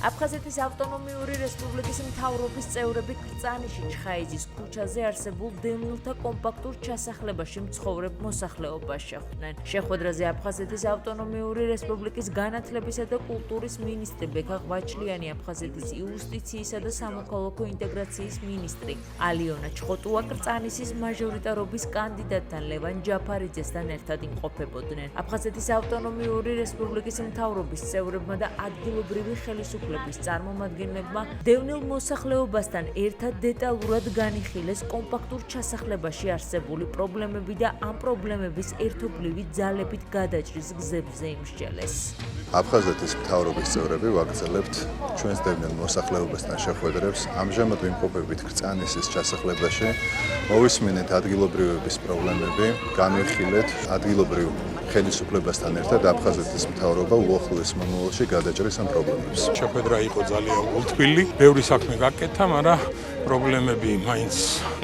აფხაზეთის ავტონომიური რესპუბლიკის მთავრობის წევრები კრწანიში ჩხაიძის ქუჩაზე არსებულ დევნილთა კომპაქტურ ჩასახლებაში მცხოვრებ მოსახლეობას შეხვდნენ. შეხვედრაზე აფხაზეთის ავტონომიური რესპუბლიკის განათლებისა და კულტურის მინისტრი ბექა ღვაჩლიანი, აფხაზეთის იუსტიციისა და სამოქალაქო ინტეგრაციის მინისტრი ალიონა ჩხოტუა კრწანისის მაჟორიტარობის კანდიდატთან ლევან ჯაფარიძესთან ერთად იმყოფებოდნენ. აფხაზეთის ავტონომიური რესპუბლიკის მთავრობის წევრებმა და ადგილობრივი ხელისუფლების წარმომადგენლებმა დევნილ მოსახლეობასთან ერთად დეტალურად განიხილეს კომპაქტურ ჩასახლებაში არსებული პრობლემები და ამ პრობლემების ერთობლივი ძალებით გადაჭრის გზებზე იმსჯელეს. აფხაზეთის მთავრობის წევრები ვაგრძელებთ ჩვენს დევნილ მოსახლეობასთან შეხვედრებს. ამჟამად ვიმყოფებით კრწანისის ჩასახლებაში. მოვისმინეთ ადგილობრივების პრობლემები, განვიხილეთ ადგილობრივ ხელისუფლებასთან ერთად აფხაზეთის მთავრობა უახლოეს მომავალში გადაჭრის ამ პრობლემებს. შეხვედრა იყო ძალიან გულთბილი, ბევრი საქმე გაკეთა, მაგრამ პრობლემები მაინც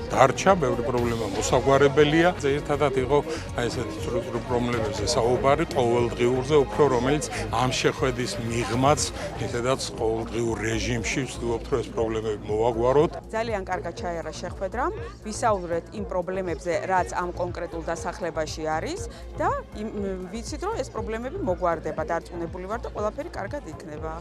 დარჩა, ბევრი პრობლემა მოსაგვარებელია. ერთადად იყო ესეთი სტრუქტურულ პრობლემებზე საუბარი ყოველდღიურზე, უფრო რომელიც ამ შეხვედრის მიღმაც ისედაც ყოველდღიურ რეჟიმში ვცდილობთ, რომ ეს პრობლემები მოვაგვაროთ. ძალიან კარგად ჩაერა შეხვედრამ, ვისაუბრეთ იმ პრობლემებზე, რაც ამ კონკრეტულ დასახლებაში არის და ვიცით, რომ ეს პრობლემები მოგვარდება, დარწმუნებული ვარ და ყველაფერი კარგად იქნება.